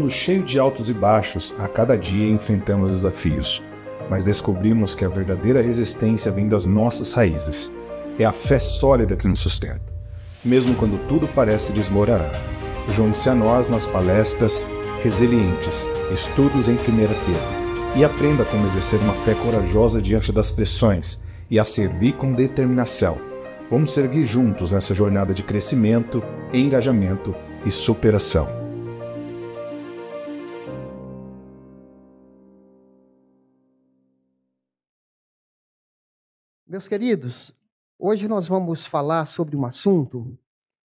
mundo cheio de altos e baixos, a cada dia enfrentamos desafios, mas descobrimos que a verdadeira resistência vem das nossas raízes. É a fé sólida que nos sustenta, mesmo quando tudo parece desmoronar. Junte-se a nós nas palestras Resilientes, Estudos em 1 Pedro, e aprenda como exercer uma fé corajosa diante das pressões e a servir com determinação. Vamos seguir juntos nessa jornada de crescimento, engajamento e superação. Meus queridos, hoje nós vamos falar sobre um assunto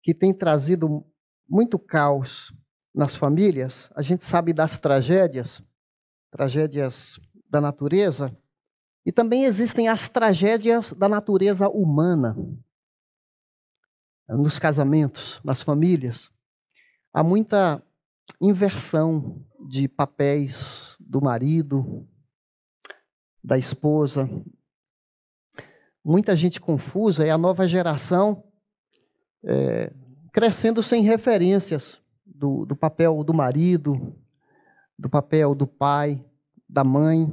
que tem trazido muito caos nas famílias. A gente sabe das tragédias da natureza, e também existem as tragédias da natureza humana. Nos casamentos, nas famílias, há muita inversão de papéis do marido, da esposa. Muita gente confusa, e a nova geração crescendo sem referências do papel do marido, do papel do pai, da mãe.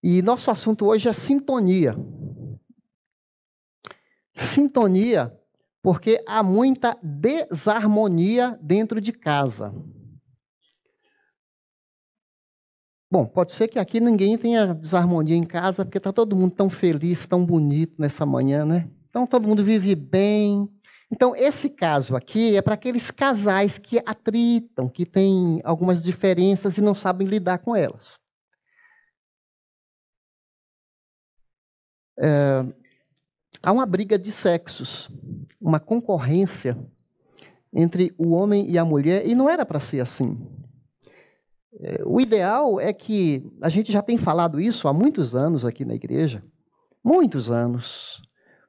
E nosso assunto hoje é sintonia. Sintonia, porque há muita desarmonia dentro de casa. Bom, pode ser que aqui ninguém tenha desarmonia em casa, porque está todo mundo tão feliz, tão bonito nessa manhã, né? Então, todo mundo vive bem. Então, esse caso aqui é para aqueles casais que atritam, que têm algumas diferenças e não sabem lidar com elas. Há uma briga de sexos, uma concorrência entre o homem e a mulher, e não era para ser assim. O ideal é que, a gente já tem falado isso há muitos anos aqui na igreja, muitos anos,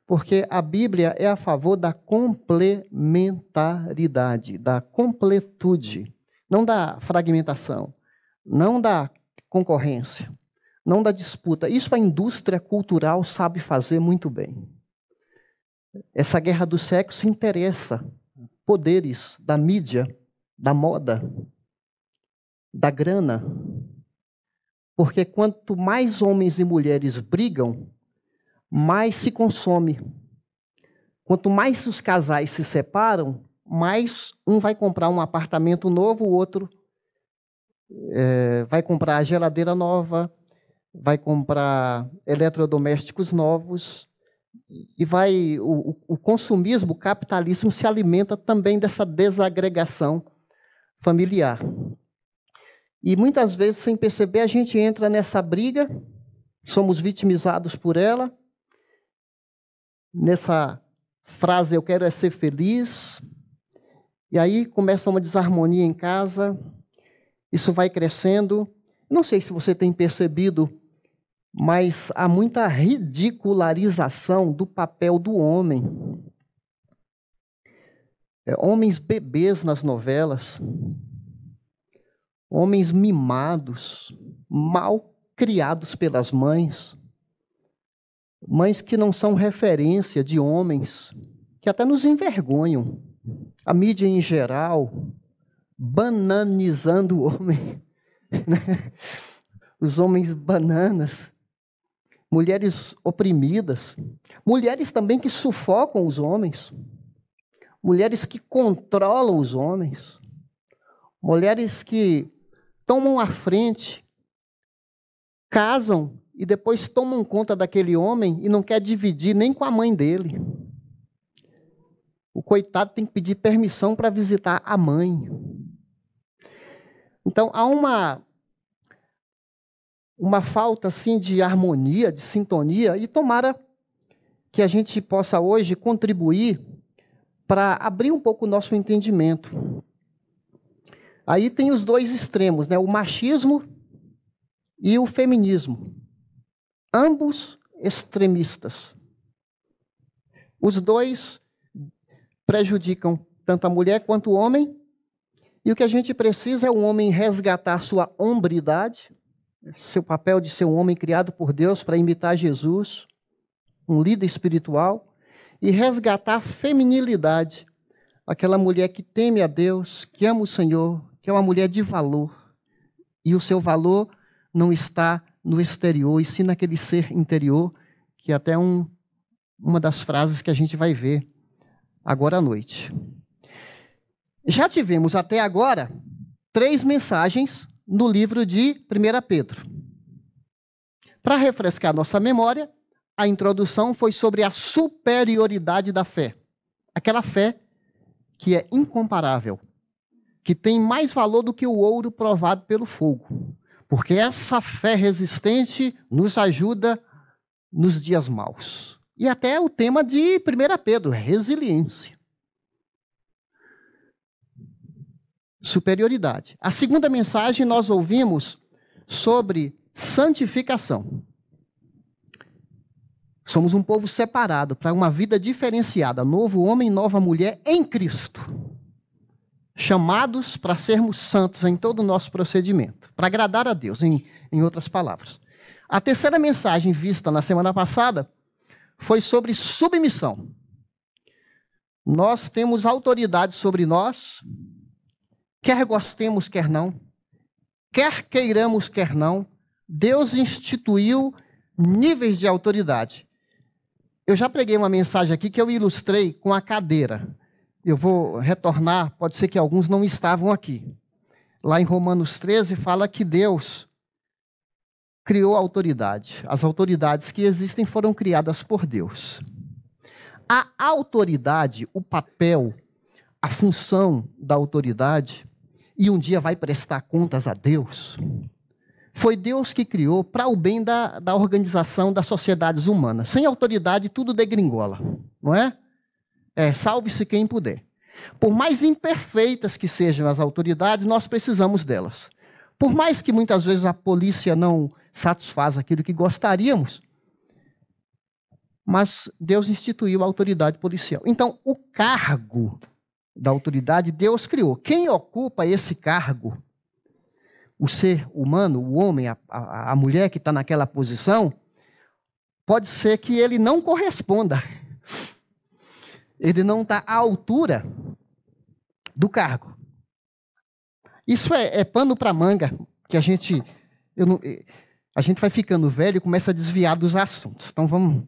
porque a Bíblia é a favor da complementaridade, da completude, não da fragmentação, não da concorrência, não da disputa. Isso a indústria cultural sabe fazer muito bem. Essa guerra do sexo interessa poderes da mídia, da moda, da grana, porque quanto mais homens e mulheres brigam, mais se consome. Quanto mais os casais se separam, mais um vai comprar um apartamento novo, o outro vai comprar a geladeira nova, vai comprar eletrodomésticos novos, e o consumismo, o capitalismo se alimenta também dessa desagregação familiar. E muitas vezes, sem perceber, a gente entra nessa briga, somos vitimizados por ela, nessa frase, eu quero é ser feliz, e aí começa uma desarmonia em casa, isso vai crescendo. Não sei se você tem percebido, mas há muita ridicularização do papel do homem. Homens bebês nas novelas, homens mimados, mal criados pelas mães, mães que não são referência de homens, que até nos envergonham. A mídia em geral, bananizando o homem, os homens bananas, mulheres oprimidas, mulheres também que sufocam os homens, mulheres que controlam os homens, mulheres que tomam a frente, casam e depois tomam conta daquele homem e não quer dividir nem com a mãe dele. O coitado tem que pedir permissão para visitar a mãe. Então, há uma falta assim, de harmonia, de sintonia, e tomara que a gente possa hoje contribuir para abrir um pouco o nosso entendimento. Aí tem os dois extremos, né? O machismo e o feminismo. Ambos extremistas. Os dois prejudicam tanto a mulher quanto o homem, e o que a gente precisa é um homem resgatar sua hombridade, seu papel de ser um homem criado por Deus para imitar Jesus, um líder espiritual, e resgatar a feminilidade, aquela mulher que teme a Deus, que ama o Senhor, que é uma mulher de valor. E o seu valor não está no exterior, e sim naquele ser interior, que é até uma das frases que a gente vai ver agora à noite. Já tivemos até agora 3 mensagens no livro de 1 Pedro. Para refrescar nossa memória, a introdução foi sobre a superioridade da fé. Aquela fé que é incomparável, que tem mais valor do que o ouro provado pelo fogo. Porque essa fé resistente nos ajuda nos dias maus. E até o tema de 1 Pedro, resiliência. Superioridade. A segunda mensagem nós ouvimos sobre santificação. Somos um povo separado para uma vida diferenciada, novo homem, nova mulher em Cristo. Chamados para sermos santos em todo o nosso procedimento, para agradar a Deus, em outras palavras. A terceira mensagem vista na semana passada foi sobre submissão. Nós temos autoridade sobre nós, quer gostemos, quer não, quer queiramos, quer não, Deus instituiu níveis de autoridade. Eu já preguei uma mensagem aqui que eu ilustrei com a cadeira. Eu vou retornar, pode ser que alguns não estavam aqui. Lá em Romanos 13 fala que Deus criou a autoridade. As autoridades que existem foram criadas por Deus. A autoridade, o papel, a função da autoridade, e um dia vai prestar contas a Deus, foi Deus que criou para o bem da organização das sociedades humanas. Sem autoridade, tudo degringola, não é? Salve-se quem puder. Por mais imperfeitas que sejam as autoridades, nós precisamos delas. Por mais que muitas vezes a polícia não satisfaça aquilo que gostaríamos, mas Deus instituiu a autoridade policial. Então, o cargo da autoridade Deus criou. Quem ocupa esse cargo, o ser humano, o homem, a mulher que está naquela posição, pode ser que ele não corresponda. Ele não está à altura do cargo. Isso é pano para manga, que a gente vai ficando velho e começa a desviar dos assuntos. Então vamos...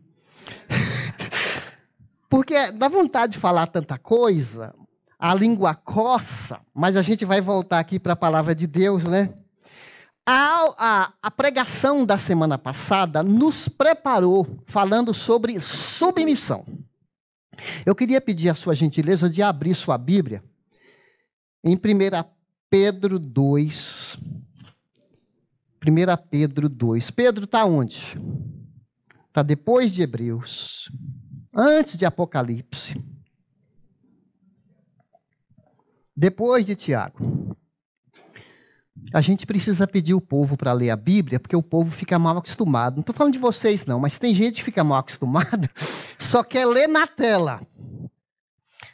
Porque dá vontade de falar tanta coisa, a língua coça, mas a gente vai voltar aqui para a palavra de Deus, né? A pregação da semana passada nos preparou falando sobre submissão. Eu queria pedir a sua gentileza de abrir sua Bíblia em 1 Pedro 2. 1 Pedro 2. Pedro está onde? Está depois de Hebreus, antes de Apocalipse, depois de Tiago. A gente precisa pedir o povo para ler a Bíblia, porque o povo fica mal acostumado. Não estou falando de vocês, não, mas tem gente que fica mal acostumada, só quer ler na tela.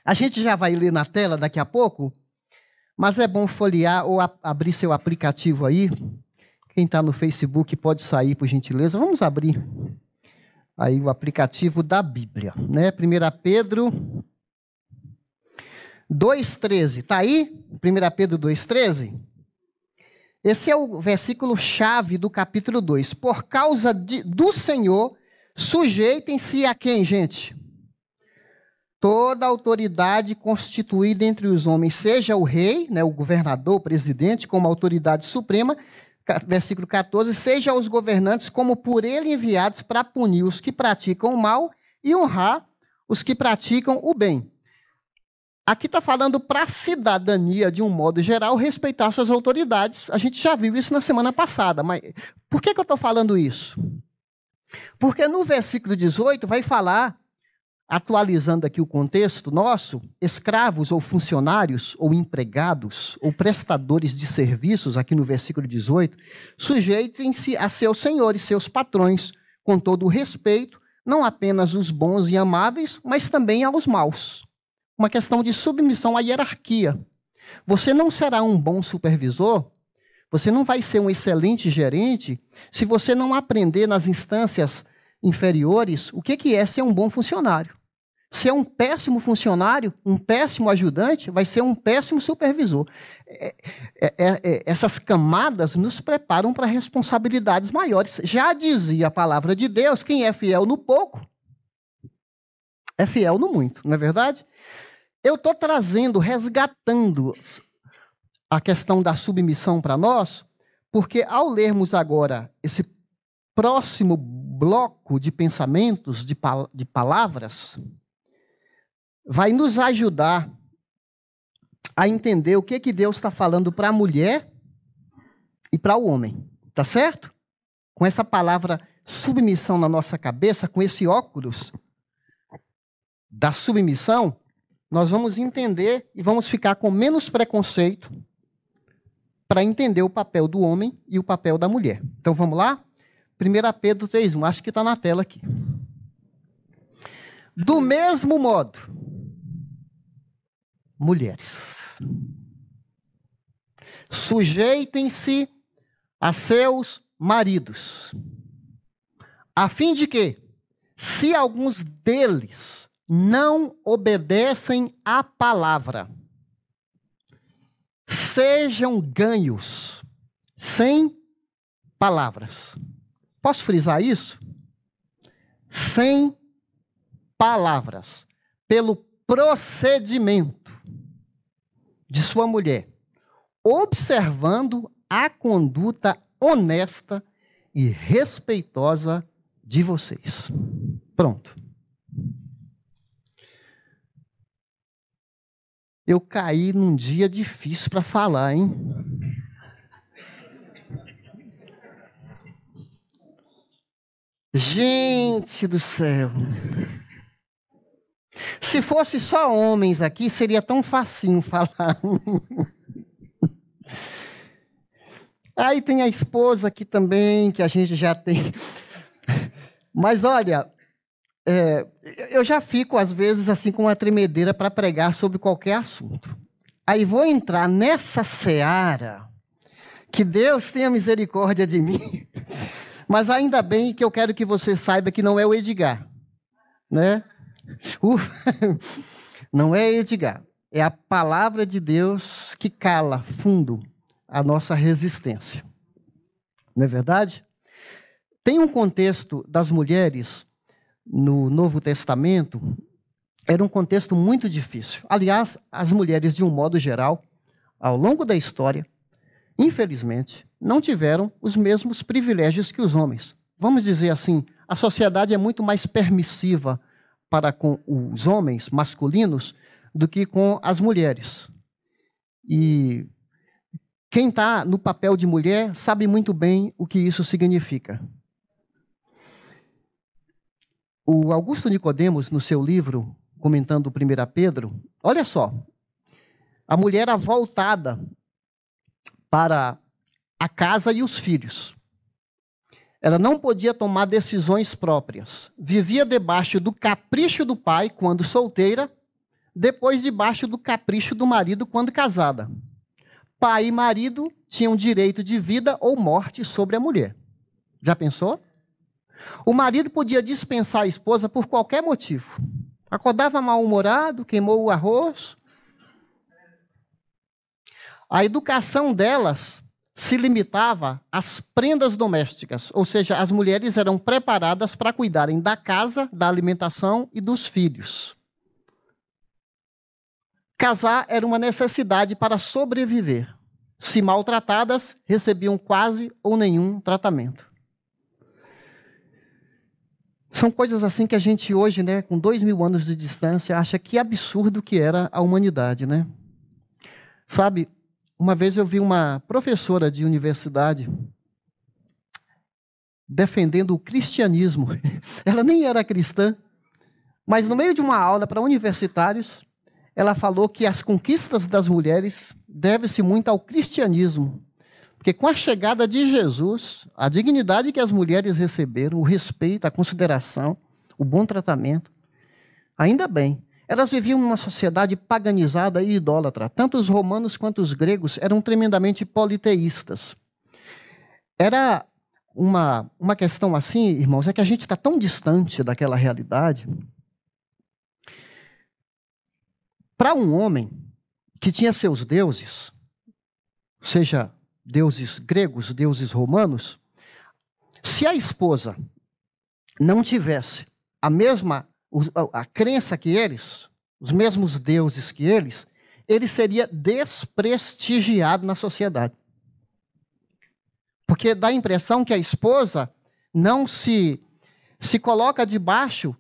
A gente já vai ler na tela daqui a pouco, mas é bom folhear ou abrir seu aplicativo aí. Quem está no Facebook pode sair, por gentileza. Vamos abrir aí o aplicativo da Bíblia, né? 1 Pedro 2,13. Está aí? 1 Pedro 2,13? Esse é o versículo-chave do capítulo 2. Por causa do Senhor, sujeitem-se a quem, gente? Toda autoridade constituída entre os homens, seja o rei, né, o governador, o presidente, como autoridade suprema, versículo 14, seja os governantes como por ele enviados para punir os que praticam o mal e honrar os que praticam o bem. Aqui está falando para a cidadania, de um modo geral, respeitar suas autoridades. A gente já viu isso na semana passada, mas por que eu estou falando isso? Porque no versículo 18 vai falar, atualizando aqui o contexto nosso, escravos ou funcionários, ou empregados, ou prestadores de serviços, aqui no versículo 18, sujeitem-se a seus senhores, seus patrões, com todo o respeito, não apenas os bons e amáveis, mas também aos maus. Uma questão de submissão à hierarquia. Você não será um bom supervisor, você não vai ser um excelente gerente, se você não aprender nas instâncias inferiores o que é ser um bom funcionário. Se é um péssimo funcionário, um péssimo ajudante, vai ser um péssimo supervisor. Essas camadas nos preparam para responsabilidades maiores. Já dizia a palavra de Deus, quem é fiel no pouco, é fiel no muito, não é verdade? Eu estou trazendo, resgatando a questão da submissão para nós, porque ao lermos agora esse próximo bloco de pensamentos, de palavras, vai nos ajudar a entender o que Deus está falando para a mulher e para o homem. Tá certo? Com essa palavra submissão na nossa cabeça, com esse óculos da submissão, nós vamos entender e vamos ficar com menos preconceito para entender o papel do homem e o papel da mulher. Então vamos lá? 1 Pedro 3,1, acho que está na tela aqui. Do mesmo modo, mulheres, sujeitem-se a seus maridos, a fim de que, se alguns deles não obedecem à palavra, sejam ganhos sem palavras. Posso frisar isso? Sem palavras, pelo procedimento de sua mulher, observando a conduta honesta e respeitosa de vocês. Pronto. Eu caí num dia difícil para falar, hein? Gente do céu. Se fosse só homens aqui, seria tão facinho falar. Aí tem a esposa aqui também, que a gente já tem. Mas olha, eu já fico, às vezes, assim, com uma tremedeira para pregar sobre qualquer assunto. Aí vou entrar nessa seara, que Deus tenha misericórdia de mim. Mas ainda bem que eu quero que você saiba que não é o Edgar, né? Não é Edgar. É a palavra de Deus que cala fundo a nossa resistência. Não é verdade? Tem um contexto das mulheres no Novo Testamento, era um contexto muito difícil. Aliás, as mulheres, de um modo geral, ao longo da história, infelizmente, não tiveram os mesmos privilégios que os homens. Vamos dizer assim, a sociedade é muito mais permissiva para com os homens masculinos do que com as mulheres. E quem está no papel de mulher sabe muito bem o que isso significa. O Augusto Nicodemos, no seu livro, comentando 1 Pedro, olha só, a mulher era voltada para a casa e os filhos. Ela não podia tomar decisões próprias. Vivia debaixo do capricho do pai, quando solteira, depois debaixo do capricho do marido, quando casada. Pai e marido tinham direito de vida ou morte sobre a mulher. Já pensou? O marido podia dispensar a esposa por qualquer motivo. Acordava mal-humorado, queimou o arroz. A educação delas se limitava às prendas domésticas, ou seja, as mulheres eram preparadas para cuidarem da casa, da alimentação e dos filhos. Casar era uma necessidade para sobreviver. Se maltratadas, recebiam quase ou nenhum tratamento. São coisas assim que a gente hoje, né, com 2000 anos de distância, acha que absurdo que era a humanidade, né? Sabe, uma vez eu vi uma professora de universidade defendendo o cristianismo. Ela nem era cristã, mas no meio de uma aula para universitários, ela falou que as conquistas das mulheres devem-se muito ao cristianismo. Porque com a chegada de Jesus, a dignidade que as mulheres receberam, o respeito, a consideração, o bom tratamento, ainda bem, elas viviam numa sociedade paganizada e idólatra. Tanto os romanos quanto os gregos eram tremendamente politeístas. Era uma questão assim, irmãos, é que a gente está tão distante daquela realidade para um homem que tinha seus deuses, seja deuses gregos, deuses romanos, se a esposa não tivesse a crença que eles, os mesmos deuses que eles, ele seria desprestigiado na sociedade. Porque dá a impressão que a esposa não se coloca debaixo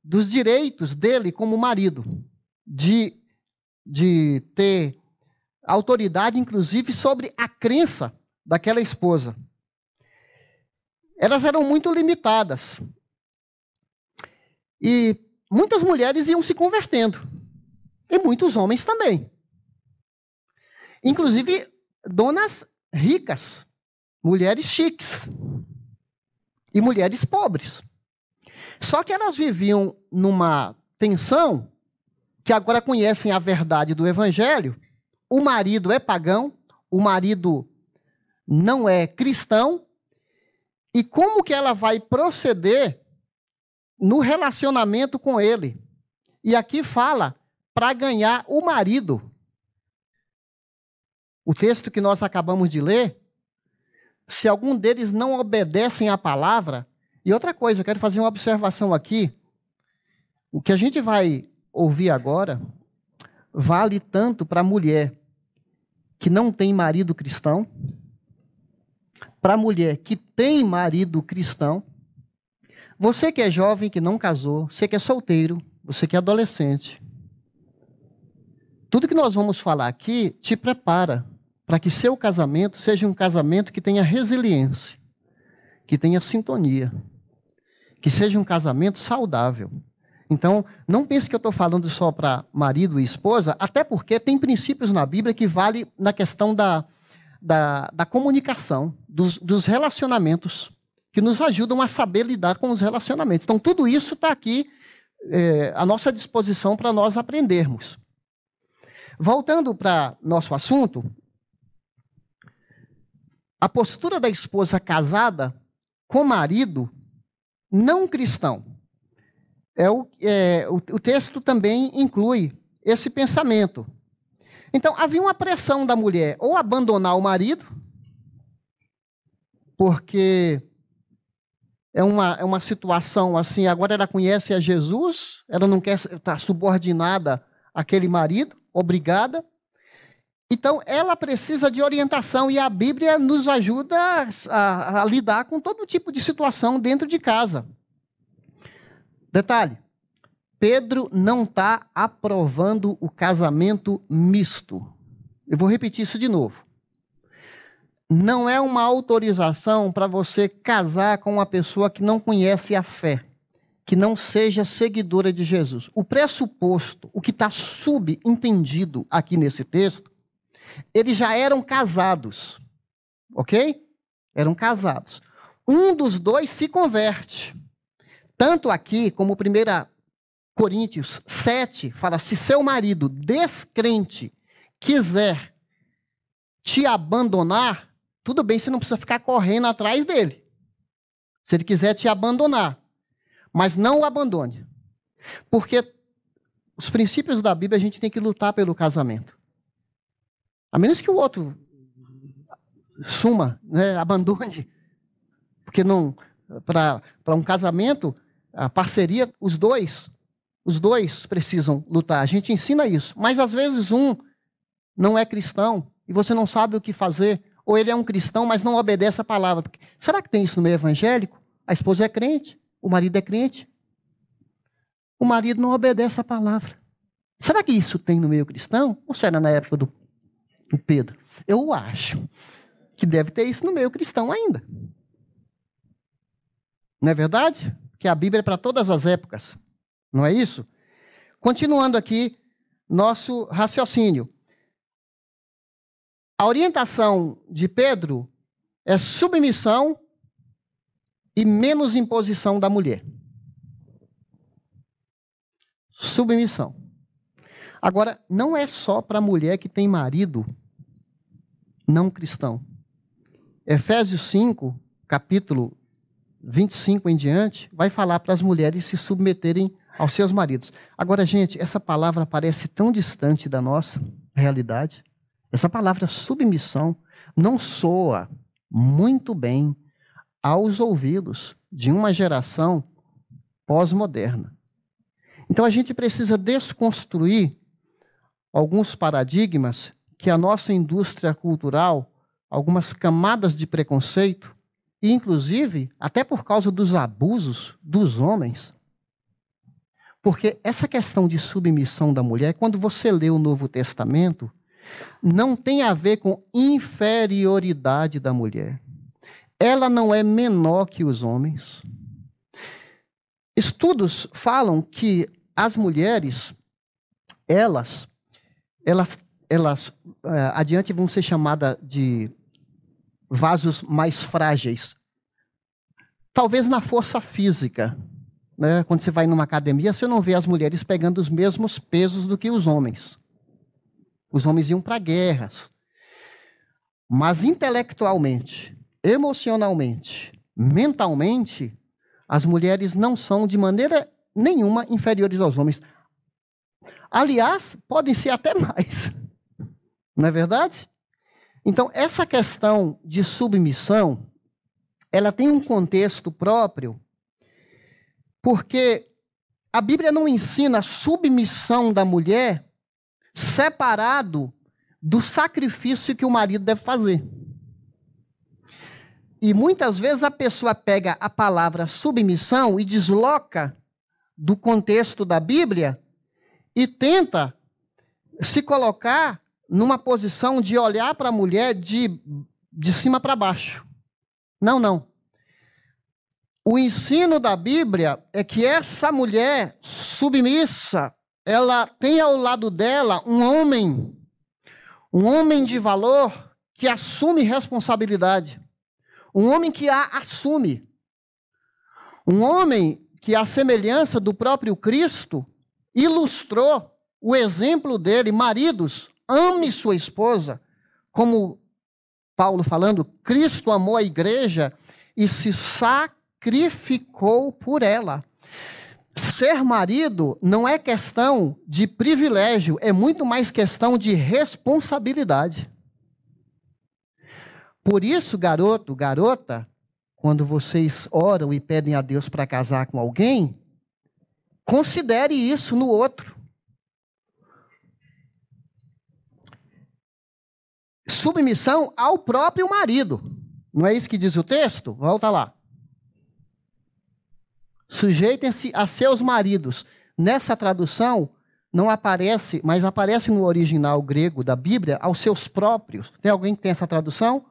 dos direitos dele como marido, de ter autoridade, inclusive, sobre a crença daquela esposa. Elas eram muito limitadas. E muitas mulheres iam se convertendo. E muitos homens também. Inclusive, donas ricas, mulheres chiques e mulheres pobres. Só que elas viviam numa tensão, que agora conhecem a verdade do Evangelho. O marido é pagão, o marido não é cristão, e como que ela vai proceder no relacionamento com ele? E aqui fala para ganhar o marido. O texto que nós acabamos de ler, se algum deles não obedecem à palavra, e outra coisa, eu quero fazer uma observação aqui, o que a gente vai ouvir agora vale tanto para a mulher que não tem marido cristão, para a mulher que tem marido cristão, você que é jovem, que não casou, você que é solteiro, você que é adolescente. Tudo que nós vamos falar aqui te prepara para que seu casamento seja um casamento que tenha resiliência, que tenha sintonia, que seja um casamento saudável. Então, não pense que eu estou falando só para marido e esposa, até porque tem princípios na Bíblia que valem na questão da comunicação, dos relacionamentos, que nos ajudam a saber lidar com os relacionamentos. Então, tudo isso está aqui à nossa disposição para nós aprendermos. Voltando para nosso assunto, a postura da esposa casada com marido não cristão. O texto também inclui esse pensamento. Então, havia uma pressão da mulher ou abandonar o marido, porque é uma situação assim, agora ela conhece a Jesus, ela não quer estar subordinada àquele marido, obrigada. Então, ela precisa de orientação e a Bíblia nos ajuda a lidar com todo tipo de situação dentro de casa. Detalhe, Pedro não está aprovando o casamento misto. Eu vou repetir isso de novo. Não é uma autorização para você casar com uma pessoa que não conhece a fé, que não seja seguidora de Jesus. O pressuposto, o que está subentendido aqui nesse texto, eles já eram casados, ok? Eram casados. Um dos dois se converte. Tanto aqui, como 1 Coríntios 7, fala, se seu marido descrente quiser te abandonar, tudo bem, você não precisa ficar correndo atrás dele. Se ele quiser te abandonar, mas não o abandone. Porque os princípios da Bíblia a gente tem que lutar pelo casamento. A menos que o outro suma, né, abandone. Porque para um casamento, a parceria, os dois precisam lutar. A gente ensina isso. Mas às vezes um não é cristão e você não sabe o que fazer. Ou ele é um cristão, mas não obedece a palavra. Será que tem isso no meio evangélico? A esposa é crente, o marido é crente. O marido não obedece a palavra. Será que isso tem no meio cristão? Ou será na época do Pedro? Eu acho que deve ter isso no meio cristão ainda. Não é verdade? Que a Bíblia é para todas as épocas. Não é isso? Continuando aqui, nosso raciocínio. A orientação de Pedro é submissão e menos imposição da mulher. Submissão. Agora, não é só para a mulher que tem marido não cristão. Efésios 5, capítulo 25 em diante, vai falar para as mulheres se submeterem aos seus maridos. Agora, gente, essa palavra parece tão distante da nossa realidade. Essa palavra submissão não soa muito bem aos ouvidos de uma geração pós-moderna. Então, a gente precisa desconstruir alguns paradigmas que a nossa indústria cultural, algumas camadas de preconceito, e inclusive até por causa dos abusos dos homens. Porque essa questão de submissão da mulher, quando você lê o Novo Testamento, não tem a ver com inferioridade da mulher. Ela não é menor que os homens. Estudos falam que as mulheres, elas adiante vão ser chamadas de vasos mais frágeis. Talvez na força física, né? Quando você vai numa academia, você não vê as mulheres pegando os mesmos pesos do que os homens. Os homens iam para guerras. Mas intelectualmente, emocionalmente, mentalmente, as mulheres não são de maneira nenhuma inferiores aos homens. Aliás, podem ser até mais. Não é verdade? Então, essa questão de submissão, ela tem um contexto próprio, porque a Bíblia não ensina a submissão da mulher separado do sacrifício que o marido deve fazer. E muitas vezes a pessoa pega a palavra submissão e desloca do contexto da Bíblia e tenta se colocar numa posição de olhar para a mulher de cima para baixo. Não. O ensino da Bíblia é que essa mulher submissa, ela tem ao lado dela um homem de valor que assume responsabilidade, um homem que a assume, um homem que, à semelhança do próprio Cristo, ilustrou o exemplo dele. Maridos, ame sua esposa, como Paulo falando, Cristo amou a igreja e se sacrificou por ela. Ser marido não é questão de privilégio, é muito mais questão de responsabilidade. Por isso, garoto, garota, quando vocês oram e pedem a Deus para casar com alguém, considere isso no outro. Submissão ao próprio marido. Não é isso que diz o texto? Volta lá. Sujeitem-se a seus maridos. Nessa tradução, não aparece, mas aparece no original grego da Bíblia, aos seus próprios. Tem alguém que tem essa tradução?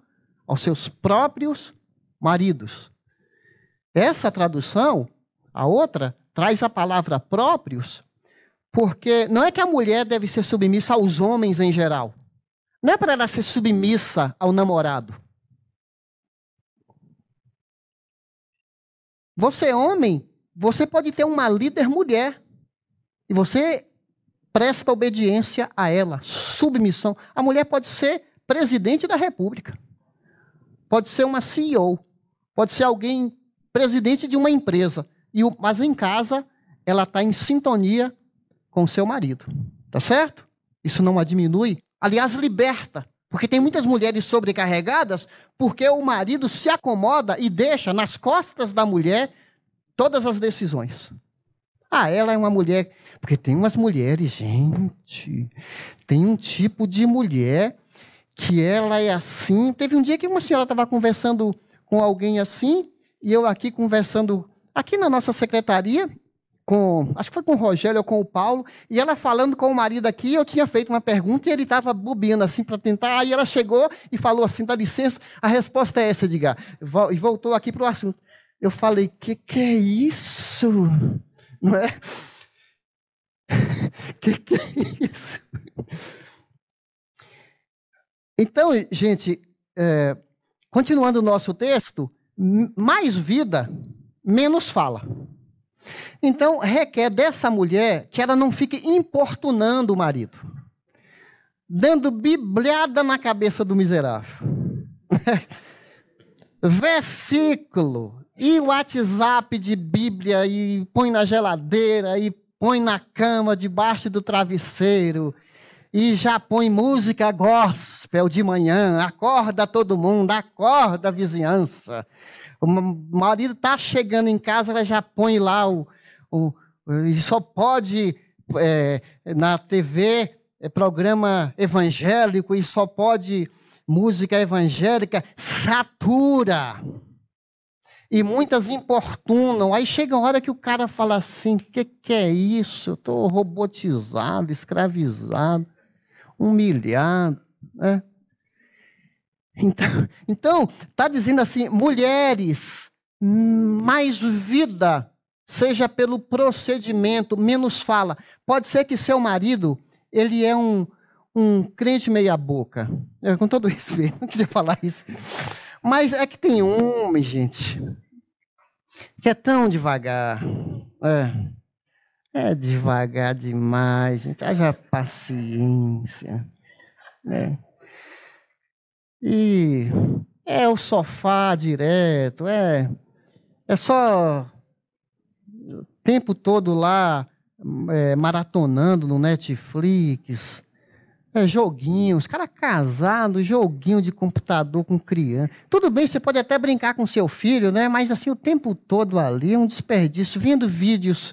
Aos seus próprios maridos. Essa tradução, a outra, traz a palavra próprios, porque não é que a mulher deve ser submissa aos homens em geral. Não é para ela ser submissa ao namorado. Você, homem, você pode ter uma líder mulher. E você presta obediência a ela. Submissão. A mulher pode ser presidente da República. Pode ser uma CEO. Pode ser alguém, presidente de uma empresa. Mas em casa, ela está em sintonia com o seu marido. Tá certo? Isso não a diminui. Aliás, liberta. Porque tem muitas mulheres sobrecarregadas porque o marido se acomoda e deixa nas costas da mulher todas as decisões. Ela é uma mulher... Porque tem umas mulheres, gente, tem um tipo de mulher que ela é assim. Teve um dia que uma senhora estava conversando com alguém assim, e eu aqui conversando, aqui na nossa secretaria, acho que foi com o Rogério ou com o Paulo, e ela falando com o marido aqui, eu tinha feito uma pergunta e ele estava bobeando assim para tentar, aí ela chegou e falou assim, dá licença, a resposta é essa, Edgar, e voltou aqui para o assunto. Eu falei, que é isso? Não é? Que é isso? Então, gente, continuando o nosso texto, mais vida, menos fala. Então, requer dessa mulher que ela não fique importunando o marido, dando bibliada na cabeça do miserável. Versículo, E o WhatsApp de Bíblia, e põe na geladeira, e põe na cama, debaixo do travesseiro, e já põe música gospel de manhã, acorda todo mundo, acorda a vizinhança. O marido está chegando em casa, ela já põe lá e só pode, na TV, programa evangélico, e só pode música evangélica, satura. E muitas importunam. Aí chega a hora que o cara fala assim, que é isso? Eu estou robotizado, escravizado, humilhado. Né? Então, está dizendo assim, mulheres, mais vida, seja pelo procedimento, menos fala. Pode ser que seu marido, ele é um crente meia boca. Com todo isso, eu não queria falar isso. Mas é que tem homem, gente, que é tão devagar. É devagar demais, gente. Haja paciência. Né? E é o sofá direto, é só o tempo todo lá maratonando no Netflix. Joguinho, os caras casados, joguinho de computador com criança. Tudo bem, você pode até brincar com seu filho, né? Mas assim, o tempo todo ali é um desperdício, vendo vídeos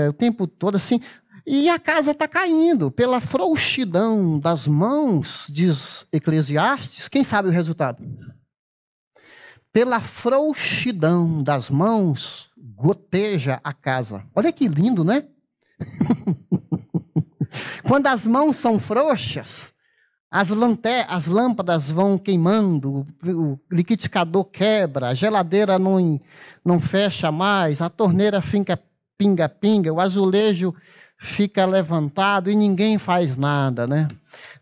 o tempo todo assim. E a casa está caindo pela frouxidão das mãos, diz Eclesiastes. Quem sabe o resultado? Pela frouxidão das mãos, goteja a casa. Olha que lindo, né? Quando as mãos são frouxas, as lâmpadas vão queimando, o liquidificador quebra, a geladeira não fecha mais, a torneira fica pinga-pinga, o azulejo fica levantado e ninguém faz nada, né?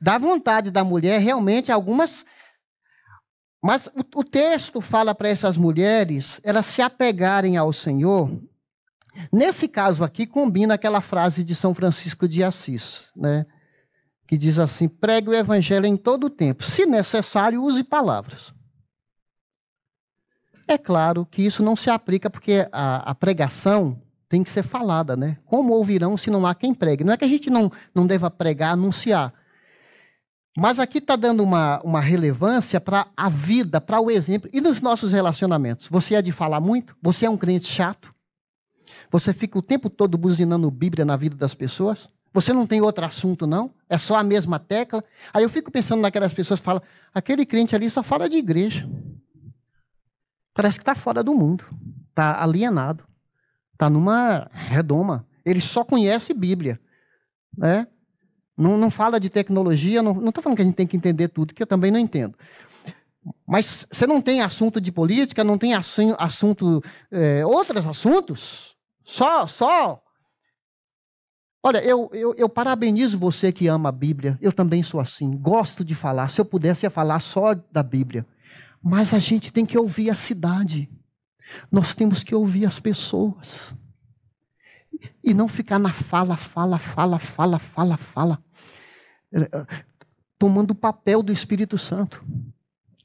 Dá vontade da mulher, realmente, algumas... Mas o texto fala para essas mulheres, elas se apegarem ao Senhor. Nesse caso aqui, combina aquela frase de São Francisco de Assis, né? Que diz assim, pregue o evangelho em todo o tempo. Se necessário, use palavras. É claro que isso não se aplica porque a pregação tem que ser falada, né? Como ouvirão se não há quem pregue? Não é que a gente não deva pregar, anunciar. Mas aqui está dando uma relevância para a vida, para o exemplo. E nos nossos relacionamentos? Você é de falar muito? Você é um crente chato? Você fica o tempo todo buzinando Bíblia na vida das pessoas? Você não tem outro assunto, não? É só a mesma tecla? Aí eu fico pensando naquelas pessoas que falam, aquele crente ali só fala de igreja. Parece que está fora do mundo. Está alienado. Está numa redoma. Ele só conhece Bíblia. Né? Não fala de tecnologia. Não estou falando que a gente tem que entender tudo, que eu também não entendo. Mas você não tem assunto de política, não tem assunto... outros assuntos... Só. Olha, eu parabenizo você que ama a Bíblia. Eu também sou assim. Gosto de falar. Se eu pudesse, ia falar só da Bíblia. Mas a gente tem que ouvir a cidade. Nós temos que ouvir as pessoas. E não ficar na fala. Tomando o papel do Espírito Santo.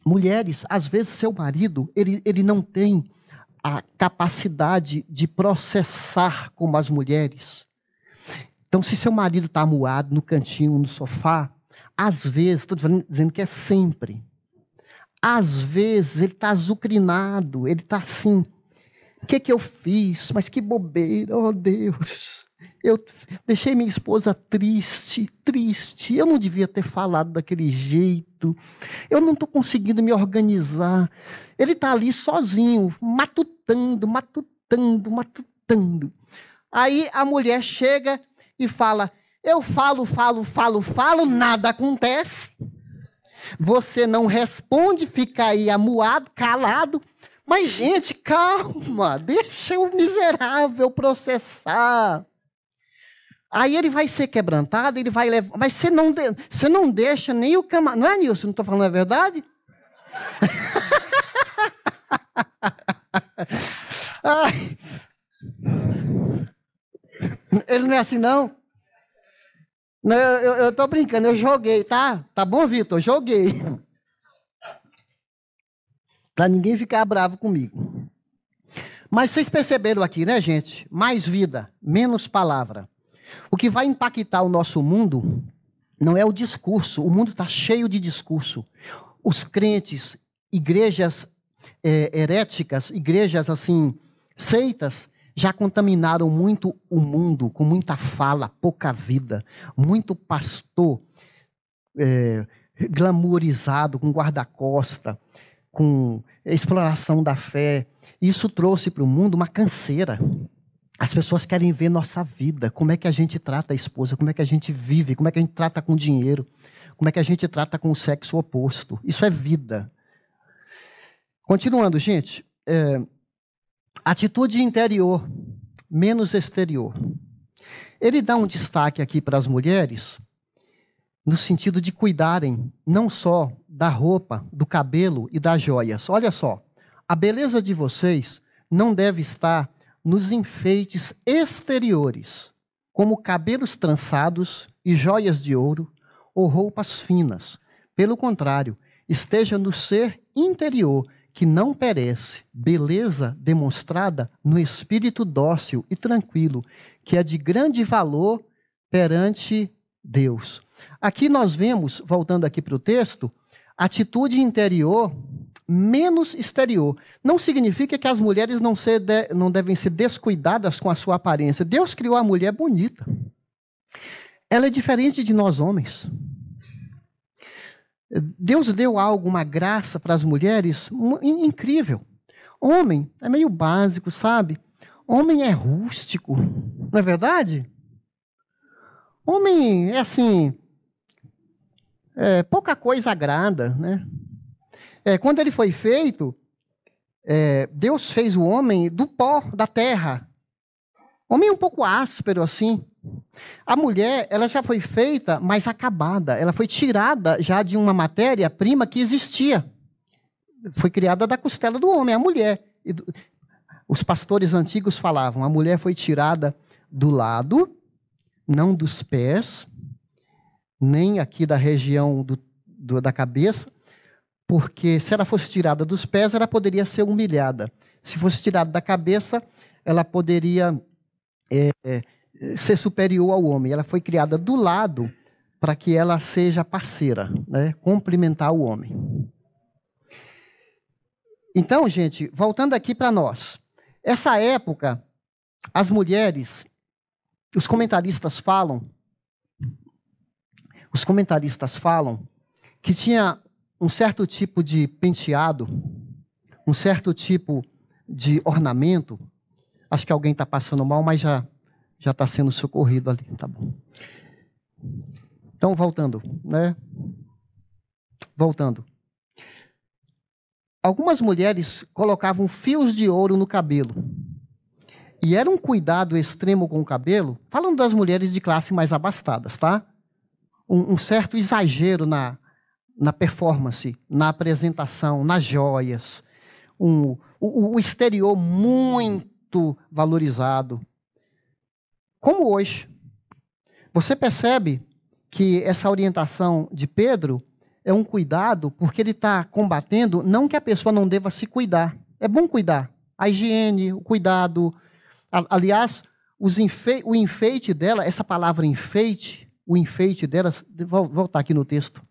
Mulheres, às vezes seu marido, ele não tem a capacidade de processar como as mulheres. Então, se seu marido está amuado no cantinho, no sofá, às vezes, estou dizendo que é sempre, às vezes ele está azucrinado, ele está assim, o que eu fiz? Mas que bobeira, oh Deus, eu deixei minha esposa triste, eu não devia ter falado daquele jeito, eu não estou conseguindo me organizar. Ele está ali sozinho, matutando. Aí a mulher chega e fala, eu falo, nada acontece. Você não responde, fica aí amuado, calado. Mas, gente, calma, deixa o miserável processar. Aí ele vai ser quebrantado, ele vai levar... Mas você não deixa nem o camarada... Não é, Nilson? Não estou falando a verdade? Ai. Ele não é assim, não? Não, eu estou brincando, eu joguei, tá? Tá bom, Vitor? Joguei. Para ninguém ficar bravo comigo. Mas vocês perceberam aqui, né, gente? Mais vida, menos palavra. O que vai impactar o nosso mundo não é o discurso. O mundo está cheio de discurso. Os crentes, igrejas heréticas, igrejas assim, seitas, já contaminaram muito o mundo com muita fala, pouca vida. Muito pastor glamourizado, com guarda-costa, com exploração da fé. Isso trouxe para o mundo uma canseira. As pessoas querem ver nossa vida, como é que a gente trata a esposa, como é que a gente vive, como é que a gente trata com o dinheiro, como é que a gente trata com o sexo oposto. Isso é vida. Continuando, gente. Atitude interior, menos exterior. Ele dá um destaque aqui para as mulheres, no sentido de cuidarem não só da roupa, do cabelo e das joias. Olha só, a beleza de vocês não deve estar nos enfeites exteriores, como cabelos trançados e joias de ouro ou roupas finas. Pelo contrário, esteja no ser interior, que não perece, beleza demonstrada no espírito dócil e tranquilo, que é de grande valor perante Deus. Aqui nós vemos, voltando aqui para o texto, atitude interior menos exterior. Não significa que as mulheres não devem ser descuidadas com a sua aparência. Deus criou a mulher bonita. Ela é diferente de nós homens. Deus deu algo, uma graça para as mulheres incrível. Homem é meio básico, sabe? Homem é rústico, não é verdade? Homem é assim, pouca coisa agrada, né? Quando ele foi feito, Deus fez o homem do pó da terra. Homem é um pouco áspero assim. A mulher, ela já foi feita mais acabada. Ela foi tirada já de uma matéria-prima que existia. Foi criada da costela do homem, a mulher. Os pastores antigos falavam, a mulher foi tirada do lado, não dos pés, nem aqui da região da cabeça, porque se ela fosse tirada dos pés, ela poderia ser humilhada. Se fosse tirada da cabeça, ela poderia ser superior ao homem. Ela foi criada do lado para que ela seja parceira, né? Complementar o homem. Então, gente, voltando aqui para nós. Essa época, as mulheres, os comentaristas falam que tinha um certo tipo de penteado, um certo tipo de ornamento. Acho que alguém está passando mal, mas já está sendo socorrido ali, tá bom. Então, voltando, né? Voltando. Algumas mulheres colocavam fios de ouro no cabelo. E era um cuidado extremo com o cabelo, falando das mulheres de classe mais abastadas, tá? Um certo exagero na performance, na apresentação, nas joias. O exterior muito valorizado. Como hoje. Você percebe que essa orientação de Pedro é um cuidado, porque ele está combatendo, não que a pessoa não deva se cuidar. É bom cuidar. A higiene, o cuidado. Aliás, o enfeite dela, essa palavra enfeite, o enfeite dela, vou voltar aqui no texto.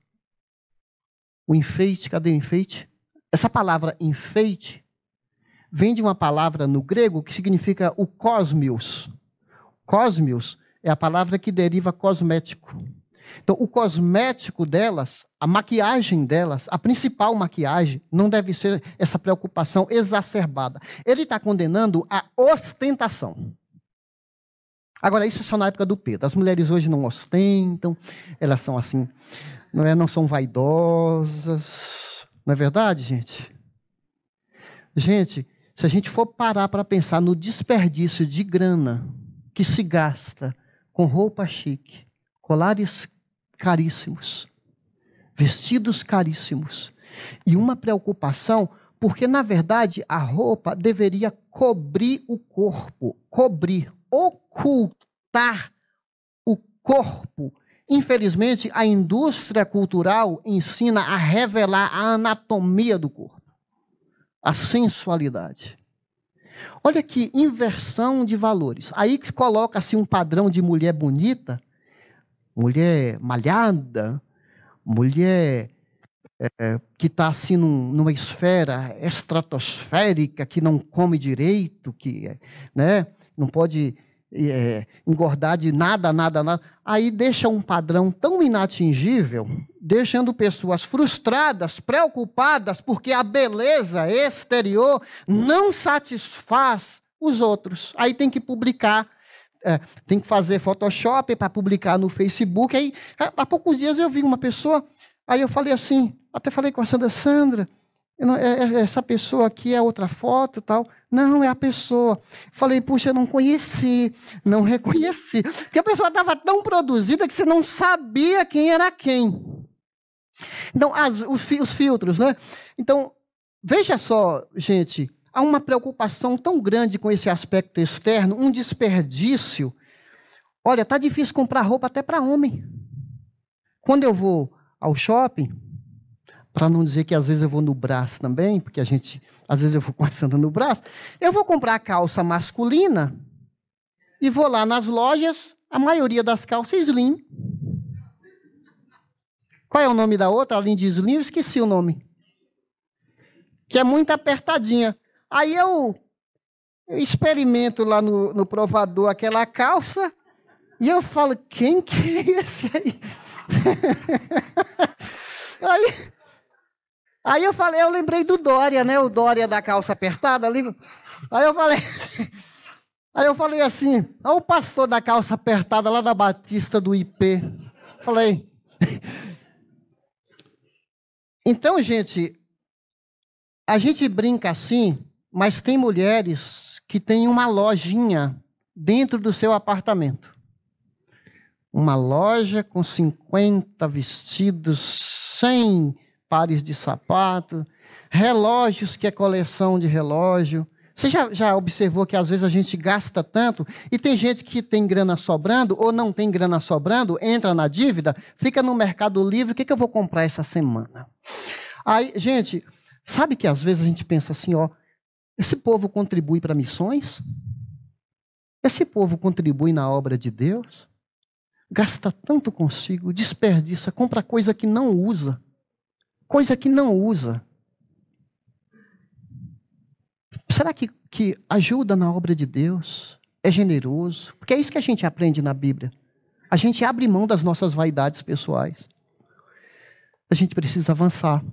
O enfeite, cadê o enfeite? Essa palavra enfeite vem de uma palavra no grego que significa o cosmios. Cosmios é a palavra que deriva cosmético. Então, o cosmético delas, a maquiagem delas, a principal maquiagem, não deve ser essa preocupação exacerbada. Ele está condenando a ostentação. Agora, isso é só na época do Pedro. As mulheres hoje não ostentam, elas são assim, não são vaidosas. Não é verdade, gente? Gente, se a gente for parar para pensar no desperdício de grana que se gasta com roupa chique, colares caríssimos, vestidos caríssimos, e uma preocupação, porque, na verdade, a roupa deveria cobrir o corpo, ocultar o corpo. Infelizmente, a indústria cultural ensina a revelar a anatomia do corpo, a sensualidade. Olha que inversão de valores. Aí que coloca-se um padrão de mulher bonita, mulher malhada, mulher que está assim numa esfera estratosférica, que não come direito, que não pode engordar de nada. Aí deixa um padrão tão inatingível, deixando pessoas frustradas, preocupadas, porque a beleza exterior não satisfaz os outros. Aí tem que publicar, tem que fazer Photoshop para publicar no Facebook. Aí, há poucos dias eu vi uma pessoa, aí eu falei assim, até falei com a Sandra, essa pessoa aqui é outra foto e tal. Não, é a pessoa. Falei, puxa, eu não conheci, não reconheci. Porque a pessoa estava tão produzida que você não sabia quem era quem. Então, os filtros, né? Então, veja só, gente, há uma preocupação tão grande com esse aspecto externo, um desperdício. Olha, está difícil comprar roupa até para homem. Quando eu vou ao shopping, para não dizer que às vezes eu vou no Brás também, porque às vezes eu vou conversando no Brás, eu vou comprar calça masculina e vou lá nas lojas, a maioria das calças slim. Qual é o nome da outra, além de slim? Eu esqueci o nome. Que é muito apertadinha. Aí eu experimento lá no provador aquela calça e eu falo, quem que é esse aí? Aí eu lembrei do Dória, né? O Dória da calça apertada ali. Aí eu falei assim, olha o pastor da calça apertada lá da Batista do IP. Falei. Então, gente, a gente brinca assim, mas tem mulheres que têm uma lojinha dentro do seu apartamento. Uma loja com 50 vestidos, 100 pares de sapato, relógios que é coleção de relógio. Você já observou que às vezes a gente gasta tanto e tem gente que tem grana sobrando ou não tem grana sobrando, entra na dívida, fica no Mercado Livre, o que eu vou comprar essa semana? Aí, gente, sabe que às vezes a gente pensa assim, ó, esse povo contribui para missões? Esse povo contribui na obra de Deus? Gasta tanto consigo, desperdiça, compra coisa que não usa. Coisa que não usa. Será que ajuda na obra de Deus? É generoso? Porque é isso que a gente aprende na Bíblia. A gente abre mão das nossas vaidades pessoais. A gente precisa avançar.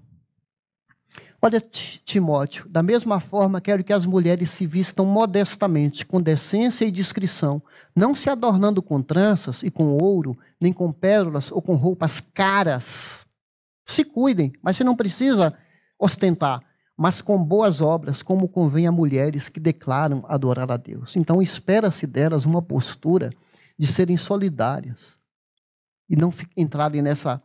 Olha, Timóteo, da mesma forma quero que as mulheres se vistam modestamente, com decência e discrição, não se adornando com tranças e com ouro, nem com pérolas ou com roupas caras. Se cuidem, mas você não precisa ostentar, mas com boas obras, como convém a mulheres que declaram adorar a Deus. Então, espera-se delas uma postura de serem solidárias e não entrarem nessa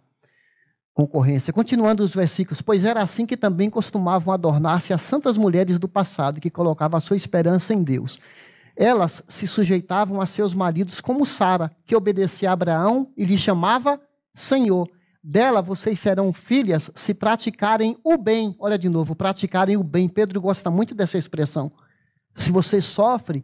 concorrência. Continuando os versículos, pois era assim que também costumavam adornar-se as santas mulheres do passado, que colocavam a sua esperança em Deus. Elas se sujeitavam a seus maridos como Sara, que obedecia a Abraão e lhe chamava Senhor. Dela vocês serão filhas se praticarem o bem. Olha de novo, praticarem o bem. Pedro gosta muito dessa expressão. Se você sofre,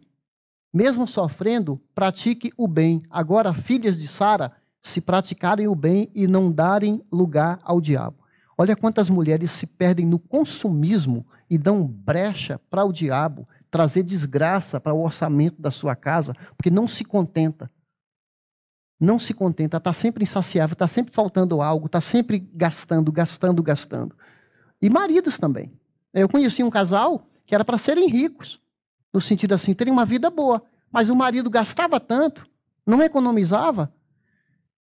mesmo sofrendo, pratique o bem. Agora, filhas de Sara, se praticarem o bem e não darem lugar ao diabo. Olha quantas mulheres se perdem no consumismo e dão brecha para o diabo trazer desgraça para o orçamento da sua casa, porque não se contenta. Não se contenta, está sempre insaciável, está sempre faltando algo, está sempre gastando. E maridos também. Eu conheci um casal que era para serem ricos, no sentido assim, terem uma vida boa, mas o marido gastava tanto, não economizava,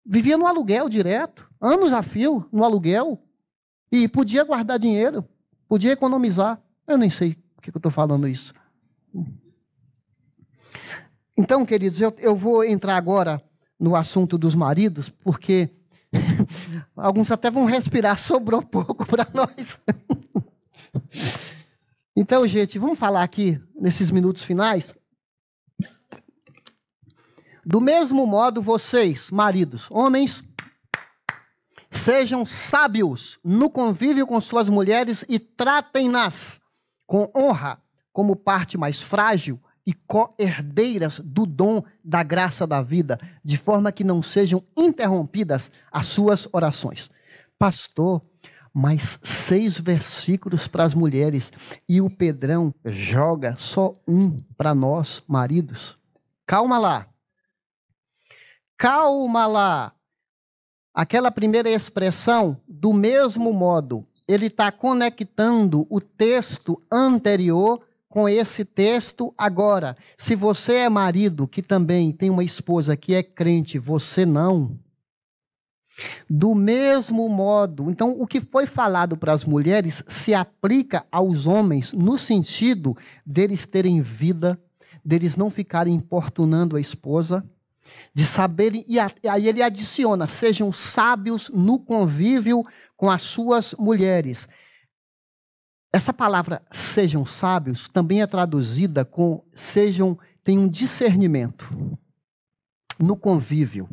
vivia no aluguel direto, anos a fio no aluguel, e podia guardar dinheiro, podia economizar. Eu nem sei por que eu estou falando isso. Então, queridos, eu vou entrar agora no assunto dos maridos, porque alguns até vão respirar, sobrou pouco para nós. Então, gente, vamos falar aqui, nesses minutos finais. Do mesmo modo, vocês, maridos, homens, sejam sábios no convívio com suas mulheres e tratem-nas com honra, como parte mais frágil e co-herdeiras do dom da graça da vida, de forma que não sejam interrompidas as suas orações. Pastor, mais 6 versículos para as mulheres e o Pedrão joga só um para nós, maridos. Calma lá. Calma lá. Aquela primeira expressão, do mesmo modo, ele está conectando o texto anterior com esse texto agora. Se você é marido que também tem uma esposa que é crente, você não. Do mesmo modo, então o que foi falado para as mulheres se aplica aos homens no sentido deles terem vida, deles não ficarem importunando a esposa, de saberem, e aí ele adiciona, sejam sábios no convívio com as suas mulheres. Essa palavra, sejam sábios, também é traduzida com, tenham discernimento no convívio.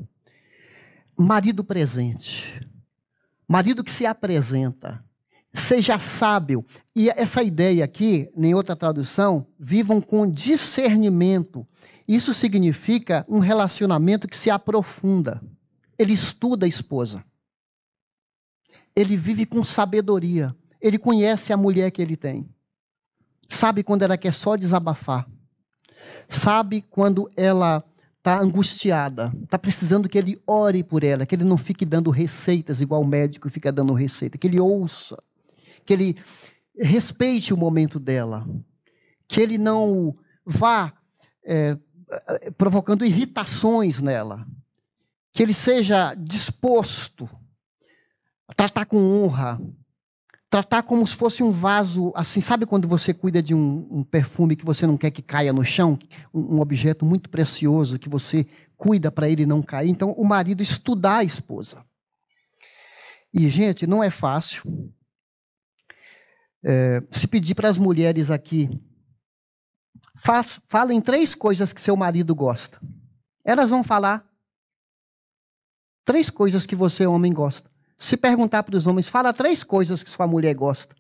Marido presente, marido que se apresenta, seja sábio. E essa ideia aqui, em outra tradução, vivam com discernimento. Isso significa um relacionamento que se aprofunda. Ele estuda a esposa. Ele vive com sabedoria. Ele conhece a mulher que ele tem. Sabe quando ela quer só desabafar. Sabe quando ela está angustiada. Está precisando que ele ore por ela. Que ele não fique dando receitas igual o médico fica dando receita. Que ele ouça. Que ele respeite o momento dela. Que ele não vá provocando irritações nela. Que ele seja disposto a tratar com honra. Tratar como se fosse um vaso, assim, sabe quando você cuida de um perfume que você não quer que caia no chão? Um objeto muito precioso que você cuida para ele não cair. Então, o marido estudar a esposa. E, gente, não é fácil. Se pedir para as mulheres aqui, falem 3 coisas que seu marido gosta. Elas vão falar 3 coisas que você, homem, gosta. Se perguntar para os homens, fala 3 coisas que sua mulher gosta.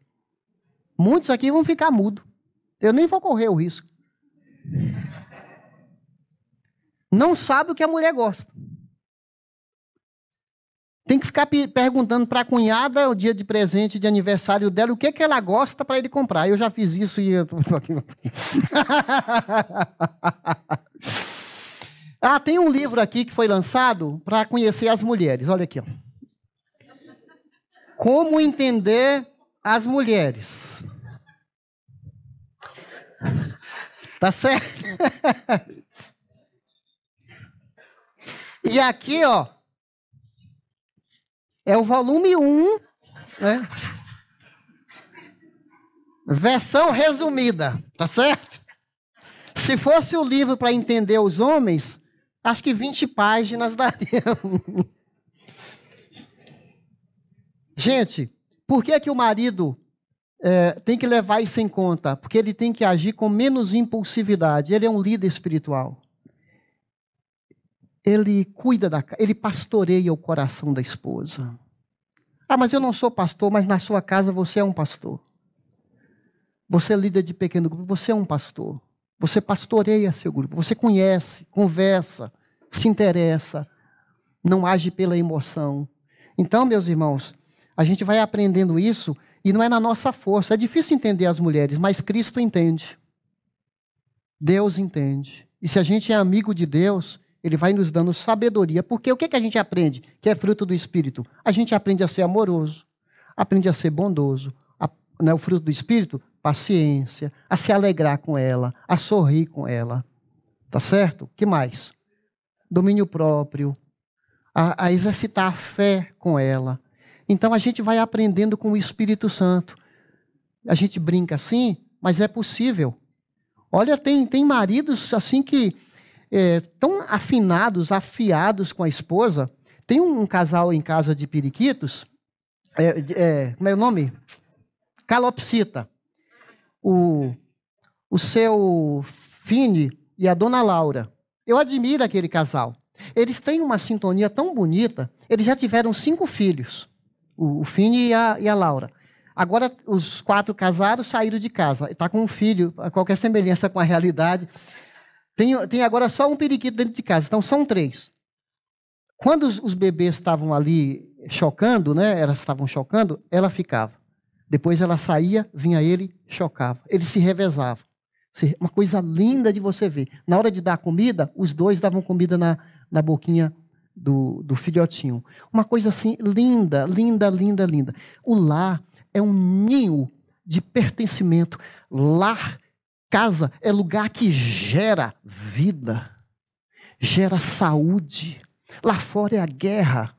Muitos aqui vão ficar mudos. Eu nem vou correr o risco. Não sabe o que a mulher gosta. Tem que ficar perguntando para a cunhada, o dia de presente, de aniversário dela, o que ela gosta para ele comprar. Eu já fiz isso e... tem um livro aqui que foi lançado para conhecer as mulheres. Olha aqui, ó. Como entender as mulheres. Tá certo? E aqui, ó, é o volume 1, né? Versão resumida, tá certo? Se fosse o livro para entender os homens, acho que 20 páginas dariam. Gente, por que o marido tem que levar isso em conta? Porque ele tem que agir com menos impulsividade. Ele é um líder espiritual. Ele cuida ele pastoreia o coração da esposa. Mas eu não sou pastor, mas na sua casa você é um pastor. Você é líder de pequeno grupo, você é um pastor. Você pastoreia seu grupo, você conhece, conversa, se interessa, não age pela emoção. Então, meus irmãos, a gente vai aprendendo isso e não é na nossa força. É difícil entender as mulheres, mas Cristo entende. Deus entende. E se a gente é amigo de Deus, Ele vai nos dando sabedoria. Porque o que a gente aprende? Que é fruto do Espírito. A gente aprende a ser amoroso, aprende a ser bondoso. O fruto do Espírito, paciência, a se alegrar com ela, a sorrir com ela. Tá certo? O que mais? Domínio próprio, a exercitar a fé com ela. Então, a gente vai aprendendo com o Espírito Santo. A gente brinca assim, mas é possível. Olha, tem maridos assim que tão afinados, afiados com a esposa. Tem um casal em casa de periquitos, como é o nome? Calopsita. O seu Fini e a dona Laura. Eu admiro aquele casal. Eles têm uma sintonia tão bonita. Eles já tiveram 5 filhos. O Fini e a Laura. Agora, os 4 casaram, saíram de casa. Está com um filho, qualquer semelhança com a realidade. Tem agora só um periquito dentro de casa, então são 3. Quando os bebês estavam ali chocando, né, elas estavam chocando, ela ficava. Depois ela saía, vinha ele, chocava. Eles se revezavam. Uma coisa linda de você ver. Na hora de dar comida, os 2 davam comida na boquinha do filhotinho. Uma coisa assim, linda, linda, linda, linda. O lar é um ninho de pertencimento. Lar, casa, é lugar que gera vida, gera saúde. Lá fora é a guerra,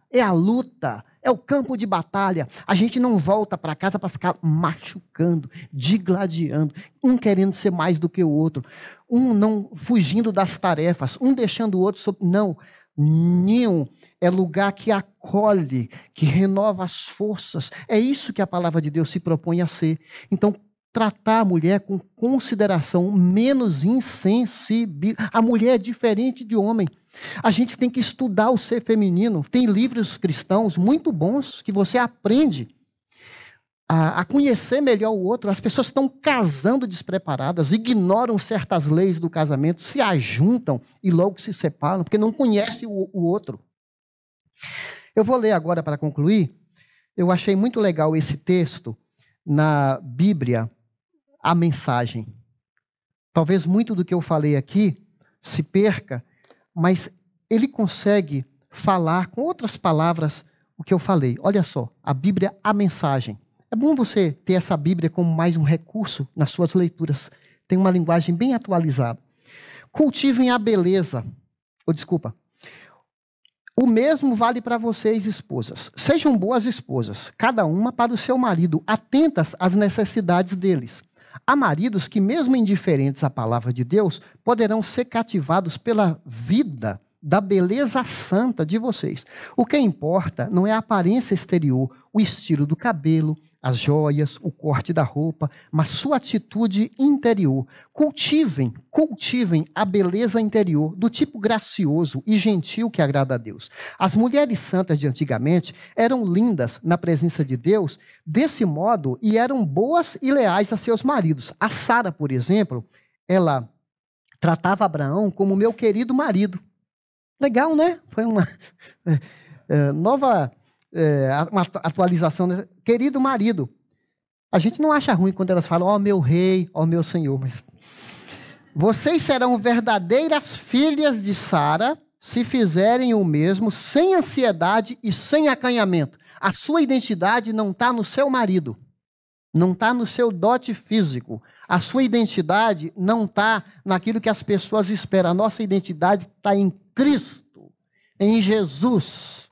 é a luta, é o campo de batalha. A gente não volta para casa para ficar machucando, digladiando, um querendo ser mais do que o outro, um não fugindo das tarefas, um deixando o outro sobre... Não, ninho é lugar que acolhe, que renova as forças. É isso que a palavra de Deus se propõe a ser. Então, tratar a mulher com consideração, menos insensível. A mulher é diferente de homem. A gente tem que estudar o ser feminino. Tem livros cristãos muito bons que você aprende a conhecer melhor o outro. As pessoas estão casando despreparadas, ignoram certas leis do casamento, se ajuntam e logo se separam, porque não conhecem o outro. Eu vou ler agora para concluir. Eu achei muito legal esse texto na Bíblia, a mensagem. Talvez muito do que eu falei aqui se perca, mas ele consegue falar com outras palavras o que eu falei. Olha só, a Bíblia, a mensagem. É bom você ter essa Bíblia como mais um recurso nas suas leituras. Tem uma linguagem bem atualizada. Cultivem a beleza. O mesmo vale para vocês, esposas. Sejam boas esposas, cada uma para o seu marido, atentas às necessidades deles. Há maridos que, mesmo indiferentes à palavra de Deus, poderão ser cativados pela vida da beleza santa de vocês. O que importa não é a aparência exterior, o estilo do cabelo, as joias, o corte da roupa, mas sua atitude interior. Cultivem a beleza interior, do tipo gracioso e gentil que agrada a Deus. As mulheres santas de antigamente eram lindas na presença de Deus, desse modo, e eram boas e leais a seus maridos. A Sara, por exemplo, ela tratava Abraão como meu querido marido. Legal, né? Foi uma nova... uma atualização, né? Querido marido. A gente não acha ruim quando elas falam, ó meu rei, ó meu senhor, mas vocês serão verdadeiras filhas de Sara se fizerem o mesmo sem ansiedade e sem acanhamento. A sua identidade não está no seu marido, não está no seu dote físico. A sua identidade não está naquilo que as pessoas esperam. A nossa identidade está em Cristo, em Jesus.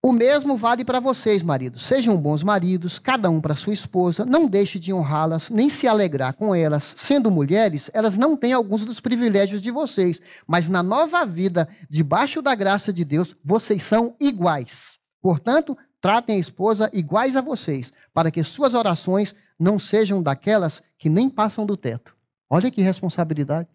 O mesmo vale para vocês, maridos. Sejam bons maridos, cada um para sua esposa. Não deixe de honrá-las, nem se alegrar com elas. Sendo mulheres, elas não têm alguns dos privilégios de vocês. Mas na nova vida, debaixo da graça de Deus, vocês são iguais. Portanto, tratem a esposa iguais a vocês, para que suas orações não sejam daquelas que nem passam do teto. Olha que responsabilidade.